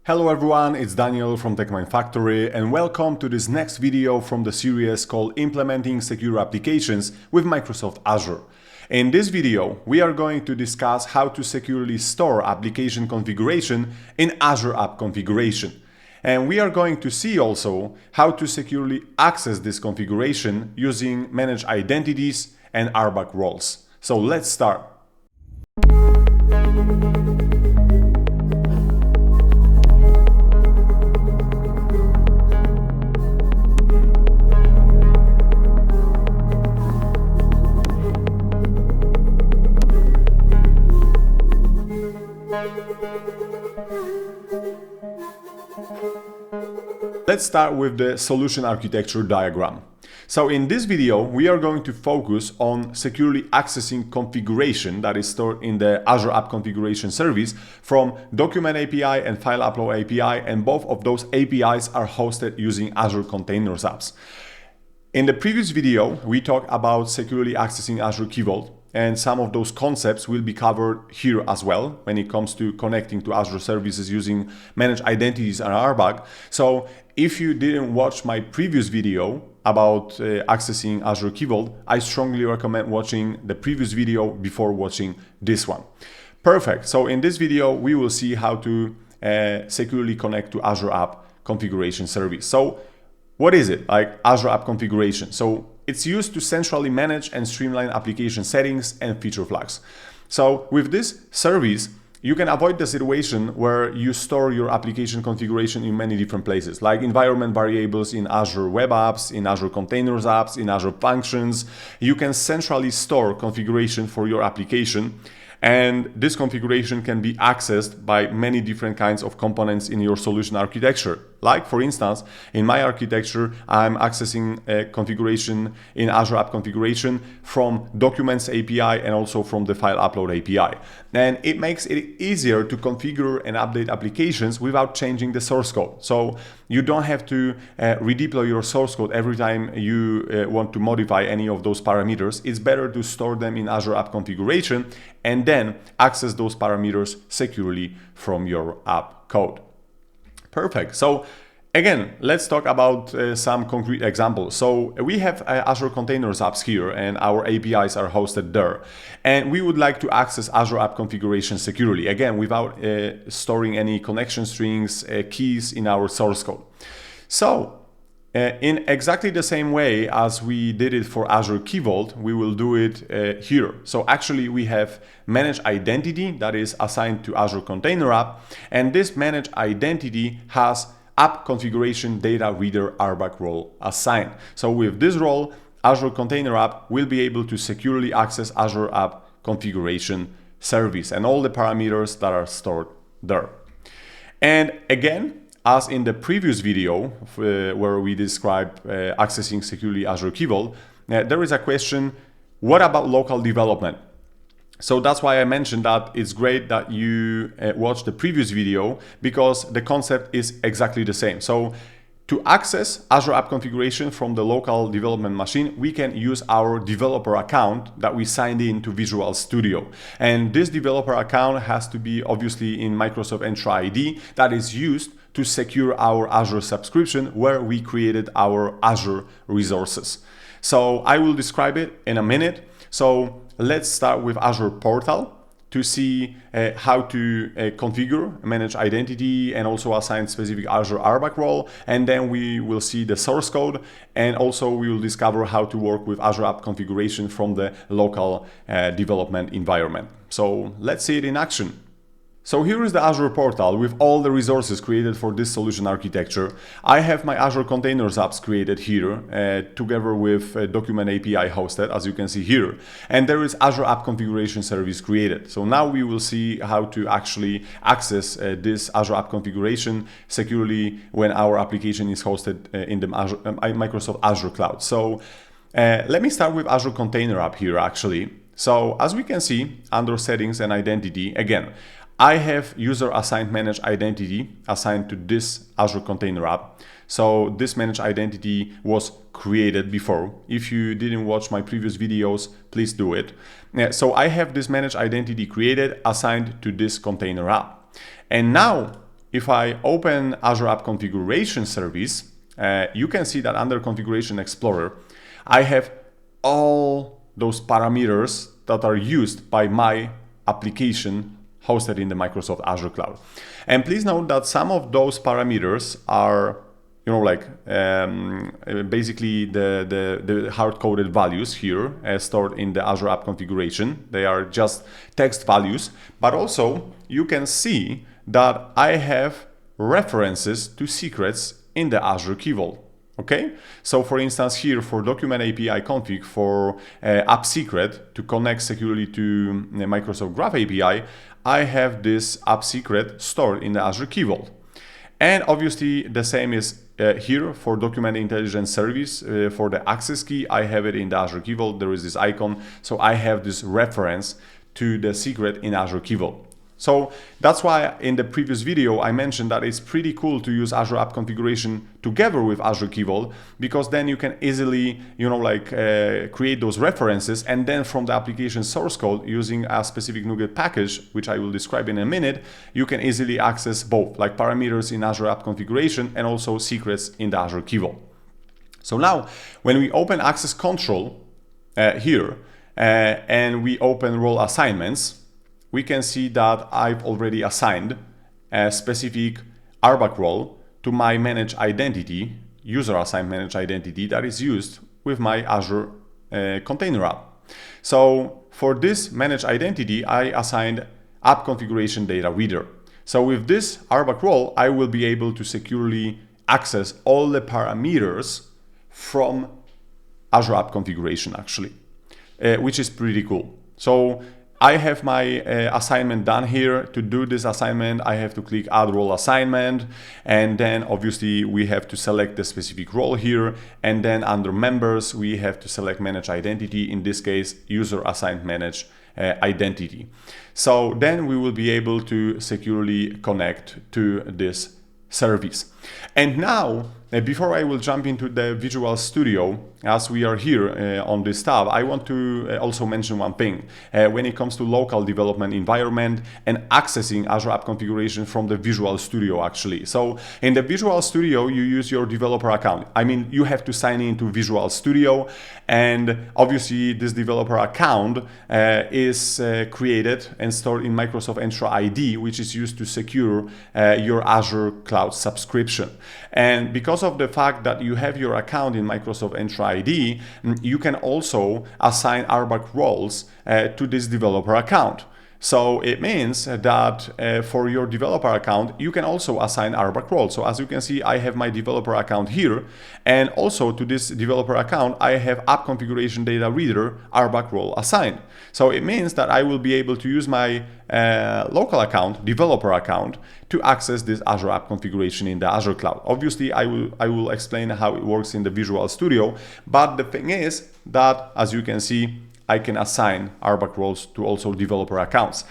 Hello everyone, it's Daniel from TechMind Factory and welcome to this next video from the series called Implementing Secure Applications with Microsoft Azure. In this video, we are going to discuss how to securely store application configuration in Azure App Configuration. And we are going to see also how to securely access this configuration using Managed Identities and RBAC roles. So let's start. Let's start with the solution architecture diagram. So in this video, we are going to focus on securely accessing configuration that is stored in the Azure App Configuration service from Document API and File Upload API, and both of those APIs are hosted using Azure Containers apps. In the previous video, we talked about securely accessing Azure Key Vault, and some of those concepts will be covered here as well when it comes to connecting to Azure services using Managed Identities and RBAC. So if you didn't watch my previous video about accessing Azure Key Vault, I strongly recommend watching the previous video before watching this one. Perfect. So in this video, we will see how to securely connect to Azure App Configuration service. So what is it? Like Azure App Configuration. So it's used to centrally manage and streamline application settings and feature flags. So with this service, you can avoid the situation where you store your application configuration in many different places, like environment variables in Azure Web Apps, in Azure Containers Apps, in Azure Functions. You can centrally store configuration for your application, and this configuration can be accessed by many different kinds of components in your solution architecture. Like for instance, in my architecture, I'm accessing a configuration in Azure App Configuration from Documents API and also from the File Upload API. And it makes it easier to configure and update applications without changing the source code. So you don't have to redeploy your source code every time you want to modify any of those parameters. It's better to store them in Azure App Configuration and then access those parameters securely from your app code. Perfect. So again, let's talk about some concrete examples. So we have Azure Containers apps here and our APIs are hosted there. And we would like to access Azure App Configuration securely, again, without storing any connection strings, keys in our source code. So in exactly the same way as we did it for Azure Key Vault, we will do it here. So actually we have Managed Identity that is assigned to Azure Container App, and this Managed Identity has App Configuration Data Reader RBAC role assigned. So with this role, Azure Container App will be able to securely access Azure App Configuration service and all the parameters that are stored there. And again, as in the previous video where we described accessing securely Azure Key Vault, there is a question, what about local development? So that's why I mentioned that it's great that you watch the previous video, because the concept is exactly the same. So to access Azure App Configuration from the local development machine, we can use our developer account that we signed in to Visual Studio. And this developer account has to be obviously in Microsoft Entra ID that is used to secure our Azure subscription where we created our Azure resources. So I will describe it in a minute. So let's start with Azure Portal to see how to configure, manage identity, and also assign specific Azure RBAC role. And then we will see the source code, and also we will discover how to work with Azure App Configuration from the local development environment. So let's see it in action. So here is the Azure portal with all the resources created for this solution architecture. I have my Azure Containers apps created here together with Document API hosted, as you can see here. And there is Azure App Configuration service created. So now we will see how to actually access this Azure App Configuration securely when our application is hosted in the Microsoft Azure cloud. So let me start with Azure Container App here actually. So as we can see under settings and identity, again, I have user assigned managed identity assigned to this Azure Container App. So this managed identity was created before. If you didn't watch my previous videos, please do it. So I have this managed identity created assigned to this container app. And now if I open Azure App Configuration service, you can see that under Configuration Explorer, I have all those parameters that are used by my application hosted in the Microsoft Azure cloud. And please note that some of those parameters are, basically the hard-coded values here stored in the Azure App Configuration. They are just text values, but also you can see that I have references to secrets in the Azure Key Vault. Okay, so for instance here for document API config for app secret to connect securely to the Microsoft Graph API, I have this app secret stored in the Azure Key Vault. And obviously the same is here for document intelligence service for the access key. I have it in the Azure Key Vault. There is this icon, so I have this reference to the secret in Azure Key Vault. So that's why in the previous video I mentioned that it's pretty cool to use Azure App Configuration together with Azure Key Vault, because then you can easily, create those references, and then from the application source code using a specific NuGet package, which I will describe in a minute, you can easily access both, like parameters in Azure App Configuration and also secrets in the Azure Key Vault. So now when we open access control here and we open role assignments, we can see that I've already assigned a specific RBAC role to my managed identity, user assigned managed identity that is used with my Azure container app. So for this managed identity, I assigned app configuration data reader. So with this RBAC role, I will be able to securely access all the parameters from Azure App Configuration actually, which is pretty cool. So I have my assignment done here. To do this assignment, I have to click Add Role Assignment, and then obviously we have to select the specific role here, and then under Members we have to select Manage Identity, in this case User Assigned Manage Identity. So then we will be able to securely connect to this service. And now, before I will jump into the Visual Studio, as we are here on this tab, I want to also mention one thing when it comes to local development environment and accessing Azure App Configuration from the Visual Studio actually. So in the Visual Studio, you use your developer account. I mean, you have to sign into Visual Studio, and obviously this developer account is created and stored in Microsoft Entra ID, which is used to secure your Azure cloud subscription. And because of the fact that you have your account in Microsoft Entra ID, you can also assign RBAC roles to this developer account. So it means that for your developer account, you can also assign RBAC roles. So as you can see, I have my developer account here, and also to this developer account, I have App Configuration Data Reader RBAC role assigned. So it means that I will be able to use my local account, developer account, to access this Azure App Configuration in the Azure cloud. Obviously, I will explain how it works in the Visual Studio, but the thing is that, as you can see, I can assign RBAC roles to also developer accounts.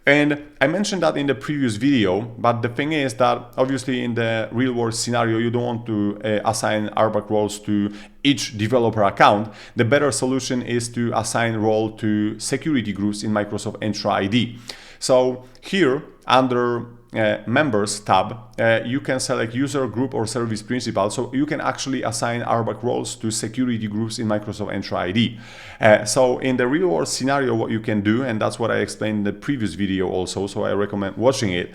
And I mentioned that in the previous video, but the thing is that obviously in the real world scenario, you don't want to assign RBAC roles to each developer account. The better solution is to assign role to security groups in Microsoft Entra ID. So here under Members tab, you can select user, group, or service principal. So you can actually assign RBAC roles to security groups in Microsoft Entra ID. So in the real world scenario, what you can do, and that's what I explained in the previous video also, so I recommend watching it.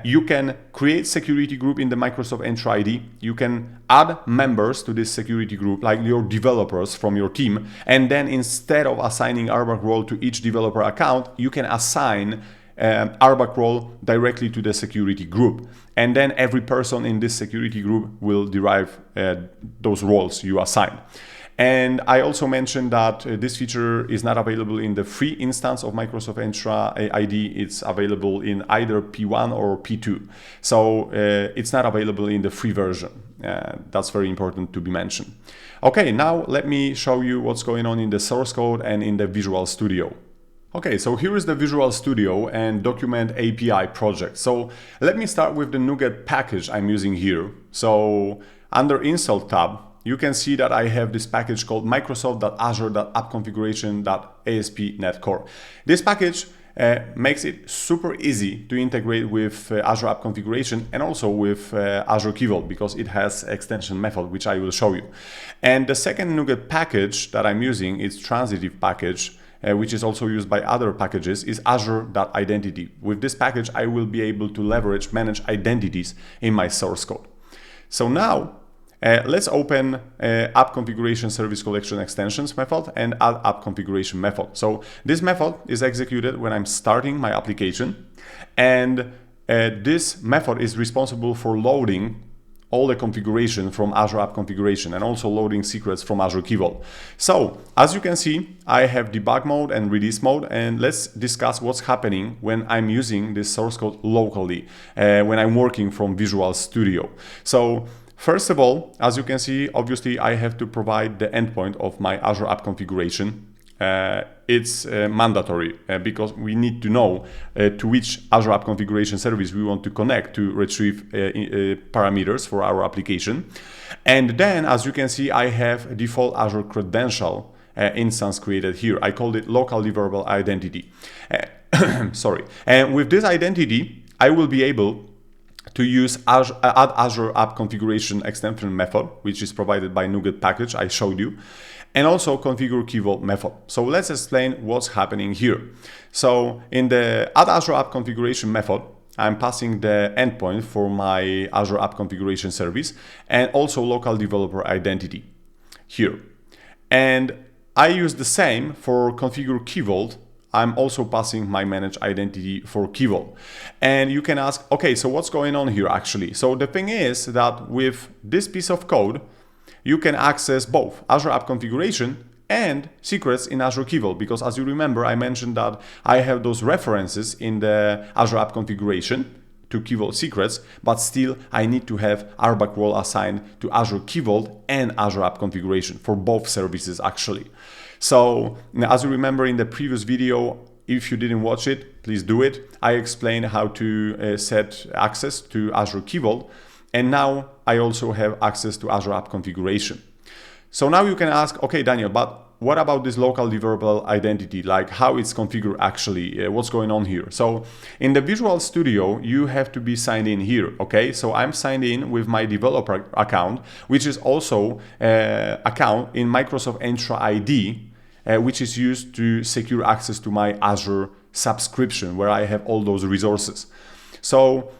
You can create security group in the Microsoft Entra ID. You can add members to this security group, like your developers from your team. And then instead of assigning RBAC role to each developer account, you can assign RBAC role directly to the security group. And then every person in this security group will derive those roles you assign. And I also mentioned that this feature is not available in the free instance of Microsoft Entra ID. It's available in either P1 or P2. So it's not available in the free version. That's very important to be mentioned. Okay, now let me show you what's going on in the source code and in the Visual Studio. Okay, so here is the Visual Studio and Document API project. So let me start with the NuGet package I'm using here. So under Install tab, you can see that I have this package called Microsoft.Azure.AppConfiguration.ASP.NET Core. This package makes it super easy to integrate with Azure App Configuration and also with Azure Key Vault, because it has extension method, which I will show you. And the second NuGet package that I'm using is transitive package, which is also used by other packages, is Azure.identity. With this package, I will be able to leverage managed identities in my source code. So now, let's open App Configuration Service Collection Extensions method and add App Configuration method. So this method is executed when I'm starting my application, and this method is responsible for loading all the configuration from Azure App Configuration and also loading secrets from Azure Key Vault. So as you can see, I have debug mode and release mode, and let's discuss what's happening when I'm using this source code locally, when I'm working from Visual Studio. So first of all, as you can see, obviously I have to provide the endpoint of my Azure App Configuration. It's mandatory because we need to know to which Azure App Configuration service we want to connect to retrieve parameters for our application. And then, as you can see, I have a default Azure credential instance created here. I called it local deliverable identity. Sorry. And with this identity, I will be able to use add Azure App Configuration extension method, which is provided by NuGet package I showed you, and also configure Key Vault method. So let's explain what's happening here. So in the add Azure App Configuration method, I'm passing the endpoint for my Azure App Configuration service and also local developer identity here. And I use the same for configure Key Vault. I'm also passing my managed identity for Key Vault. And you can ask, okay, so what's going on here actually? So the thing is that with this piece of code, you can access both Azure App Configuration and secrets in Azure Key Vault, because as you remember, I mentioned that I have those references in the Azure App Configuration to Key Vault secrets, but still I need to have RBAC role assigned to Azure Key Vault and Azure App Configuration for both services actually. So as you remember in the previous video, if you didn't watch it, please do it. I explained how to set access to Azure Key Vault, and now I also have access to Azure App Configuration. So now you can ask, okay, Daniel, but what about this local deliverable identity? Like how it's configured actually, what's going on here? So in the Visual Studio, you have to be signed in here, okay? So I'm signed in with my developer account, which is also account in Microsoft Entra ID, which is used to secure access to my Azure subscription, where I have all those resources. So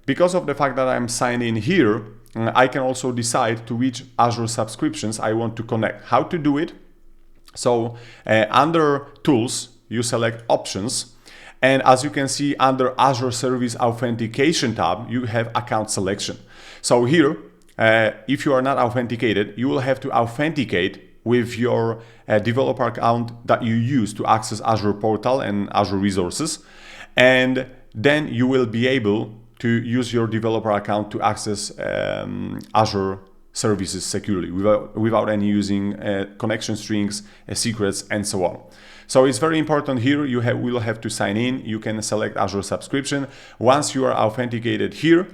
because of the fact that I'm signed in here, I can also decide to which Azure subscriptions I want to connect. How to do it? So under Tools, you select Options. And as you can see, under Azure Service Authentication tab, you have Account Selection. So here, if you are not authenticated, you will have to authenticate with your developer account that you use to access Azure Portal and Azure Resources. And then you will be able to use your developer account to access Azure services securely without any using connection strings, secrets, and so on. So it's very important here, you will have to sign in. You can select Azure subscription. Once you are authenticated here,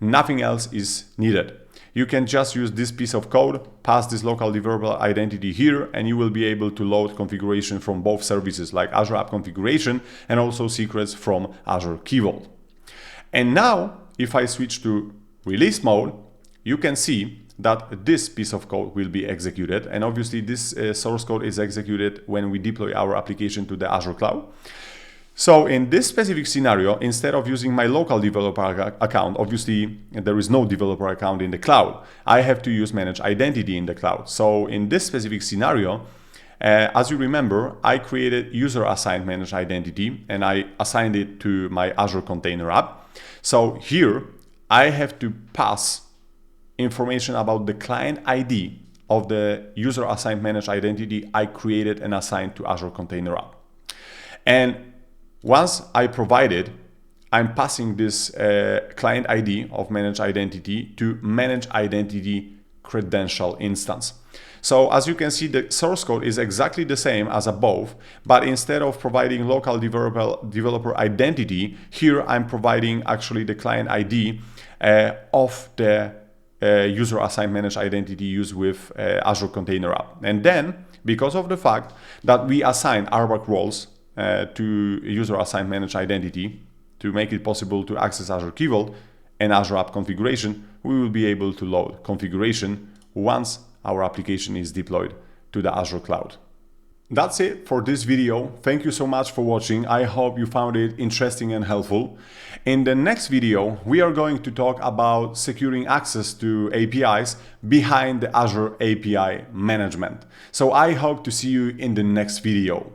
nothing else is needed. You can just use this piece of code, pass this local deliverable identity here, and you will be able to load configuration from both services like Azure App Configuration and also secrets from Azure Key Vault. And now, if I switch to release mode, you can see that this piece of code will be executed. And obviously this source code is executed when we deploy our application to the Azure cloud. So in this specific scenario, instead of using my local developer account, obviously there is no developer account in the cloud, I have to use managed identity in the cloud. So in this specific scenario, as you remember, I created user assigned managed identity and I assigned it to my Azure Container App. So here I have to pass information about the client ID of the user assigned managed identity I created and assigned to Azure Container App. And once I provide it, I'm passing this client ID of managed identity to managed identity credential instance. So as you can see, the source code is exactly the same as above, but instead of providing local developer identity, here I'm providing actually the client ID of the user assigned managed identity used with Azure Container App. And then, because of the fact that we assign RBAC roles to user assigned managed identity to make it possible to access Azure Key Vault and Azure App Configuration, we will be able to load configuration once our application is deployed to the Azure cloud. That's it for this video. Thank you so much for watching. I hope you found it interesting and helpful. In the next video, we are going to talk about securing access to APIs behind the Azure API management. So I hope to see you in the next video.